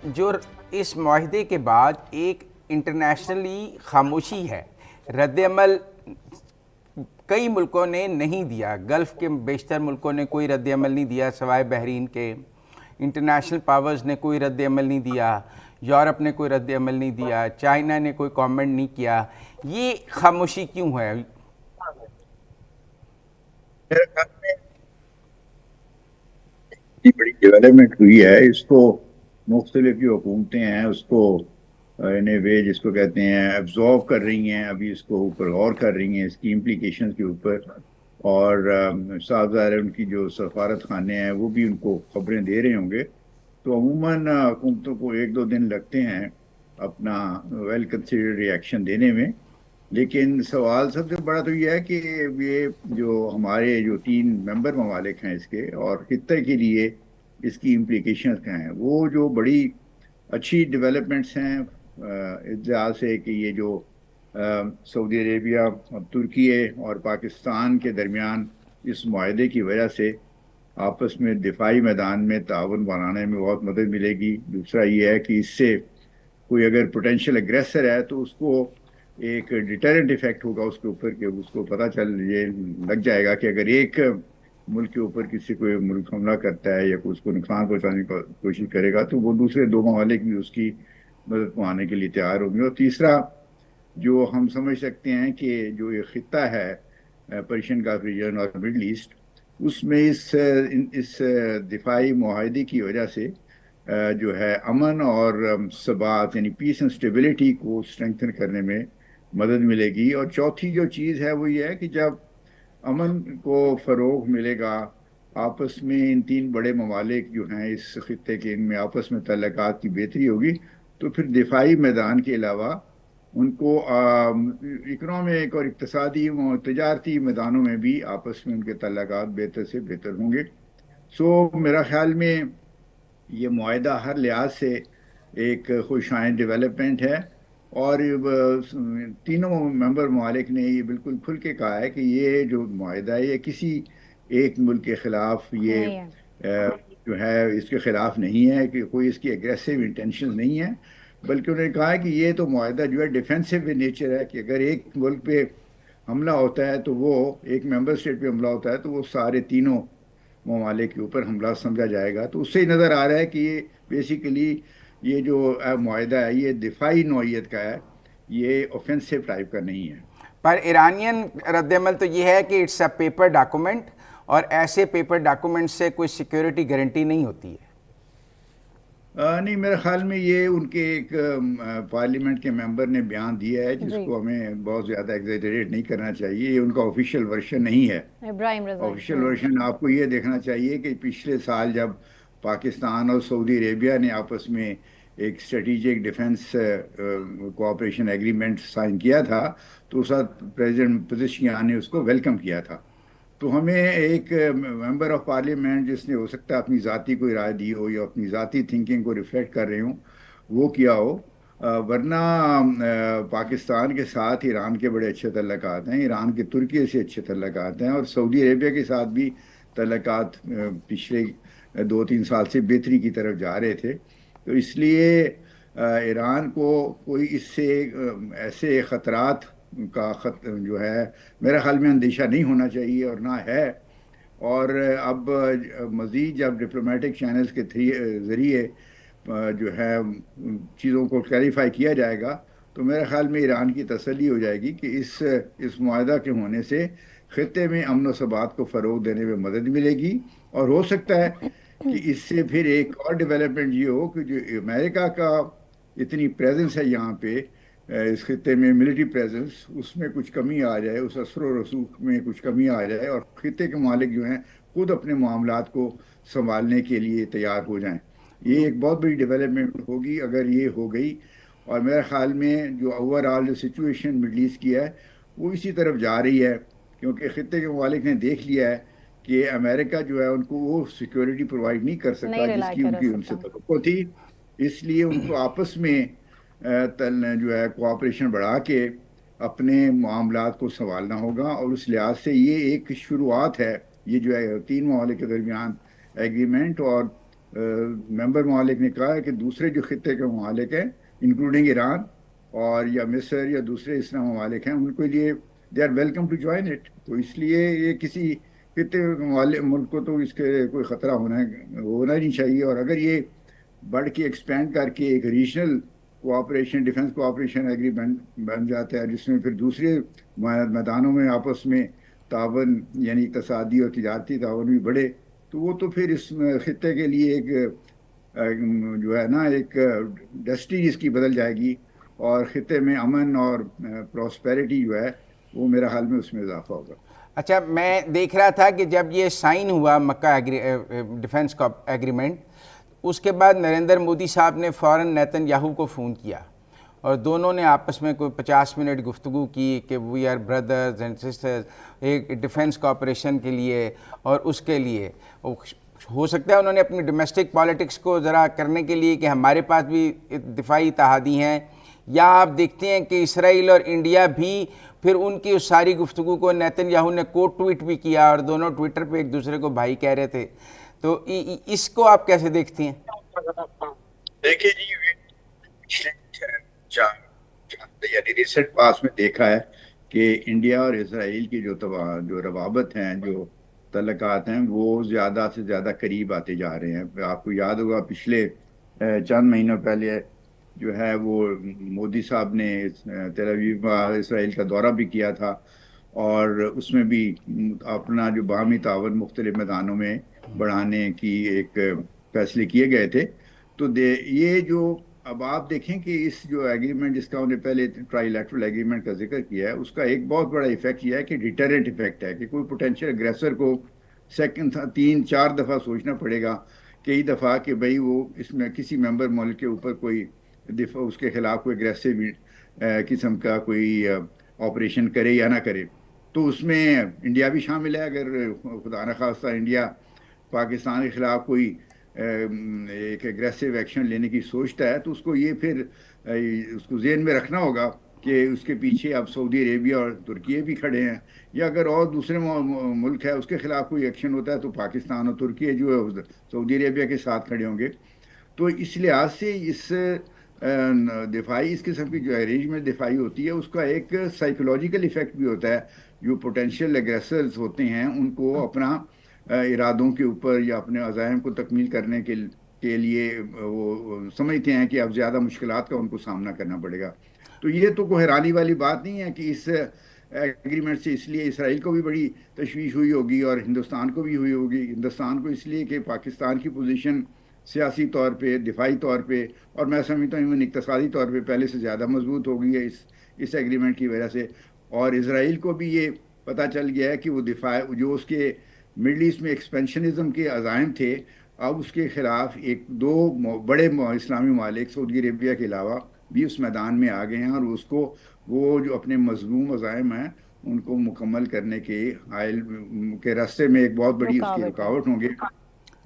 جو اس معاہدے کے بعد ایک انٹرنیشنلی خاموشی ہے، رد عمل کئی ملکوں نے نہیں دیا، گلف کے بیشتر ملکوں نے کوئی رد عمل نہیں دیا سوائے بحرین کے، انٹرنیشنل پاورز نے کوئی رد عمل نہیں دیا، یورپ نے کوئی رد عمل نہیں دیا، چائنا نے کوئی کامنٹ نہیں کیا، یہ خاموشی کیوں ہے؟ میرے خیال میں اتنی بڑی ڈیولپمنٹ ہوئی ہے، اس کو مختلف جو حکومتیں ہیں اس کو جس کو کہتے ہیں ایبزارو کر رہی ہیں، ابھی اس کو اوپر غور کر رہی ہیں اس کی امپلیکیشنز کے اوپر، اور صاحب ظاہر ہے ان کی جو سفارت خانے ہیں وہ بھی ان کو خبریں دے رہے ہوں گے، تو عموماً حکومتوں کو ایک دو دن لگتے ہیں اپنا ویل کنسیڈرڈ ریئیکشن دینے میں، لیکن سوال سب سے بڑا تو یہ ہے کہ یہ جو ہمارے جو 3 ممبر ممالک ہیں اس کے اور خطے کے لیے اس کی امپلیکیشنز کیا ہیں، وہ جو بڑی اچھی ڈیولپمنٹس ہیں اس لحاظ سے کہ یہ جو سعودی عربیہ اور ترکی اور پاکستان کے درمیان اس معاہدے کی وجہ سے آپس میں دفاعی میدان میں تعاون بنانے میں بہت مدد ملے گی۔ دوسرا یہ ہے کہ اس سے کوئی اگر پوٹینشیل اگریسر ہے تو اس کو ایک ڈیٹرنٹ ایفیکٹ ہوگا اس کے اوپر، کہ اس کو پتہ چل یہ لگ جائے گا کہ اگر ایک ملک کے اوپر کسی کوئی ملک حملہ کرتا ہے یا کوئی اس کو نقصان پہنچانے کی کوشش کرے گا تو وہ دوسرے 2 ممالک بھی اس کی مدد پہنچانے کے لیے تیار ہوں گے۔ اور تیسرا جو ہم سمجھ سکتے ہیں کہ جو یہ خطہ ہے پرشین گلف ریجن اور مڈل ایسٹ، اس میں اس دفاعی معاہدے کی وجہ سے جو ہے امن اور ثبات یعنی پیس اینڈ اسٹیبلٹی کو اسٹرینگتھن کرنے میں مدد ملے گی۔ اور چوتھی جو چیز ہے وہ یہ ہے کہ جب امن کو فروغ ملے گا، آپس میں ان 3 بڑے ممالک جو ہیں اس خطے کے، ان میں آپس میں تعلقات کی بہتری ہوگی، تو پھر دفاعی میدان کے علاوہ ان کو اکنامک اور اقتصادی و تجارتی میدانوں میں بھی آپس میں ان کے تعلقات بہتر سے بہتر ہوں گے۔ میرا خیال میں یہ معاہدہ ہر لحاظ سے ایک خوش آئند ڈیولپمنٹ ہے، اور 3 ممبر ممالک نے یہ بالکل کھل کے کہا ہے کہ یہ جو معاہدہ ہے یہ کسی ایک ملک کے خلاف یہ نہیں ہے۔ جو ہے اس کے خلاف نہیں ہے، کہ کوئی اس کی اگریسو انٹینشن نہیں ہے، بلکہ انہوں نے کہا ہے کہ یہ تو معاہدہ جو ہے ڈیفینسو ان نیچر ہے، کہ اگر ایک ملک پہ حملہ ہوتا ہے تو وہ ایک ممبر اسٹیٹ پہ حملہ ہوتا ہے تو وہ سارے 3 ممالک کے اوپر حملہ سمجھا جائے گا۔ تو اس سے ہی نظر آ رہا ہے کہ یہ بیسیکلی یہ جو معاہدہ ہے یہ دفاعی نوعیت کا ہے، یہ اوفینسو ٹائپ کا نہیں ہے۔ پر ایرانین رد عمل تو یہ ہے کہ اٹس اے پیپر ڈاکومنٹ، اور ایسے پیپر ڈاکومنٹ سے کوئی سیکیورٹی گارنٹی نہیں ہوتی ہے۔ نہیں، میرے خیال میں یہ ان کے ایک پارلیمنٹ کے ممبر نے بیان دیا ہے جس جی، کو ہمیں بہت زیادہ ایگزیجریٹ نہیں کرنا چاہیے، یہ ان کا آفیشیل ورژن نہیں ہے۔ ابراہیم رضا جی۔ آفیشیل ورژن آپ کو یہ دیکھنا چاہیے کہ پچھلے سال جب پاکستان اور سعودی عربیہ نے آپس میں ایک strategic defence cooperation agreement sign کیا تھا تو اس وقت پریزیڈنٹ پزشکیان نے اس کو ویلکم کیا تھا۔ تو ہمیں ایک ممبر آف پارلیمنٹ جس نے ہو سکتا ہے اپنی ذاتی کوئی رائے دی ہو یا اپنی ذاتی تھنکنگ کو ریفلیکٹ کر رہے ہوں وہ کیا ہو، ورنہ پاکستان کے ساتھ ایران کے بڑے اچھے تعلقات ہیں، ایران کے ترکی سے اچھے تعلقات ہیں، اور سعودی عربیہ کے ساتھ بھی تعلقات پچھلے 2-3 سال سے بہتری کی طرف جا رہے تھے۔ تو اس لیے ایران کو کوئی اس سے ایسے خطرات کا جو ہے میرے خیال میں اندیشہ نہیں ہونا چاہیے، اور نہ ہے۔ اور اب مزید جب ڈپلومیٹک چینلز کے ذریعے جو ہے چیزوں کو کلیریفائی کیا جائے گا تو میرے خیال میں ایران کی تسلی ہو جائے گی کہ اس معاہدہ کے ہونے سے خطے میں امن و ثبات کو فروغ دینے میں مدد ملے گی، اور ہو سکتا ہے کہ اس سے پھر ایک اور ڈیولپمنٹ یہ ہو کہ جو امریکہ کا اتنی پریزنس ہے یہاں پہ اس خطے میں، ملٹری پریزنس، اس میں کچھ کمی آ جائے، اس اثر و رسوخ میں کچھ کمی آ جائے، اور خطے کے مالک جو ہیں خود اپنے معاملات کو سنبھالنے کے لیے تیار ہو جائیں۔ یہ ایک بہت بڑی ڈیولپمنٹ ہوگی اگر یہ ہو گئی، اور میرے خیال میں جو اوور آل جو سچویشن مڈل ایسٹ کی ہے وہ اسی طرف جا رہی ہے، کیونکہ خطے کے مالک نے دیکھ لیا ہے کہ امریکہ جو ہے ان کو وہ سیکیورٹی پرووائڈ نہیں کر سکتا نہیں جس ریلائی کی کر ان سے سکتا۔ توقع تھی، اس لیے ان کو آپس میں جو ہے کوآپریشن بڑھا کے اپنے معاملات کو سنبھالنا ہوگا، اور اس لحاظ سے یہ ایک شروعات ہے، یہ جو ہے 3 ممالک کے درمیان ایگریمنٹ، اور ممبر ممالک نے کہا ہے کہ دوسرے جو خطے کے ممالک ہیں انکلوڈنگ ایران اور یا مصر یا دوسرے اس طرح ممالک ہیں، ان کے لیے they are welcome to join it. تو اس لیے یہ کسی خطے ملک کو تو اس کے کوئی خطرہ ہونا نہیں چاہیے. اور اگر یہ بڑھ کے ایکسپینڈ کر کے ایک regional cooperation, defence cooperation agreement بن جاتا ہے جس میں پھر دوسرے میدانوں میں آپس میں تعاون یعنی اقتصادی اور تجارتی تعاون بھی بڑھے، تو وہ تو پھر اس خطے کے لیے ایک جو ہے نا ایک ڈسٹی اس کی بدل جائے گی، اور خطے میں امن اور پراسپیرٹی جو ہے وہ میرا حال میں اس میں اضافہ ہوگا. اچھا، میں دیکھ رہا تھا کہ جب یہ سائن ہوا مکہ ڈیفنس کا ایگریمنٹ، اس کے بعد نریندر مودی صاحب نے فوراً نیتن یاہو کو فون کیا اور دونوں نے آپس میں کوئی 50 منٹ گفتگو کی کہ we are brothers and sisters, ایک ڈیفنس کوآپریشن کے لیے اور اس کے لیے. ہو سکتا ہے انہوں نے اپنی ڈومیسٹک پالیٹکس کو ذرا کرنے کے لیے کہ ہمارے پاس بھی دفاعی اتحادی ہیں، یا آپ دیکھتے ہیں کہ اسرائیل اور انڈیا بھی پھر ان کی اس ساری گفتگو کو نیتن یاہو نے کوٹ ٹویٹ بھی کیا اور دونوں ٹویٹر پہ ایک دوسرے کو بھائی کہہ رہے تھے. تو اس کو آپ کیسے دیکھتے ہیں؟ دیکھیے جی، پچھلے یعنی ریسنٹ پاس میں دیکھا ہے کہ انڈیا اور اسرائیل کی جو روابط ہیں، جو تعلقات ہیں، وہ زیادہ سے زیادہ قریب آتے جا رہے ہیں. آپ کو یاد ہوگا پچھلے چند مہینوں پہلے جو ہے وہ مودی صاحب نے تل ابیب اسرائیل کا دورہ بھی کیا تھا، اور اس میں بھی اپنا جو باہمی تعاون مختلف میدانوں میں بڑھانے کی ایک فیصلے کیے گئے تھے. تو یہ جو اب آپ دیکھیں کہ اس جو ایگریمنٹ جس کا انہوں نے پہلے ٹرائی لیٹرل ایگریمنٹ کا ذکر کیا ہے، اس کا ایک بہت بڑا ایفیکٹ یہ ہے کہ ڈیٹرنٹ ایفیکٹ ہے، کہ کوئی پوٹینشیل اگریسر کو سیکنڈ 3-4 دفعہ سوچنا پڑے گا کئی دفعہ کہ بھئی وہ اس میں کسی ممبر ملک کے اوپر کوئی دفاع اس کے خلاف کوئی اگریسو قسم کا کوئی آپریشن کرے یا نہ کرے. تو اس میں انڈیا بھی شامل ہے. اگر خدا نخواستہ انڈیا پاکستان کے خلاف کوئی ایک اگریسو ایکشن لینے کی سوچتا ہے، تو اس کو یہ پھر اس کو ذہن میں رکھنا ہوگا کہ اس کے پیچھے اب سعودی عربیہ اور ترکیہ بھی کھڑے ہیں، یا اگر اور دوسرے ملک ہے اس کے خلاف کوئی ایکشن ہوتا ہے تو پاکستان اور ترکیہ جو ہے سعودی عربیہ کے ساتھ کھڑے ہوں گے. تو اس لحاظ سے اس دفاعی اس قسم کی جو ارینجمنٹ دفاعی ہوتی ہے اس کا ایک سائیکولوجیکل ایفیکٹ بھی ہوتا ہے. جو پوٹینشیل اگریسرز ہوتے ہیں ان کو اپنا ارادوں کے اوپر یا اپنے عزائم کو تکمیل کرنے کے لیے وہ سمجھتے ہیں کہ اب زیادہ مشکلات کا ان کو سامنا کرنا پڑے گا. تو یہ تو کوئی حیرانی والی بات نہیں ہے کہ اس ایگریمنٹ سے اس لیے اسرائیل کو بھی بڑی تشویش ہوئی ہوگی اور ہندوستان کو بھی ہوئی ہوگی. ہندوستان کو اس لیے کہ پاکستان کی پوزیشن سیاسی طور پہ، دفاعی طور پہ، اور میں سمجھتا ہوں ایون اقتصادی طور پہ پہلے سے زیادہ مضبوط ہو گئی ہے اس ایگریمنٹ کی وجہ سے. اور اسرائیل کو بھی یہ پتہ چل گیا ہے کہ وہ دفاع جو اس کے مڈل ایسٹ میں ایکسپینشنزم کے عزائم تھے، اب اس کے خلاف ایک دو بڑے اسلامی ممالک سعودی عربیہ کے علاوہ بھی اس میدان میں آ گئے ہیں، اور اس کو وہ جو اپنے مظلوم عزائم ہیں ان کو مکمل کرنے کے حائل کے راستے میں ایک بہت بڑی اس کی رکاوٹ ہوں گے.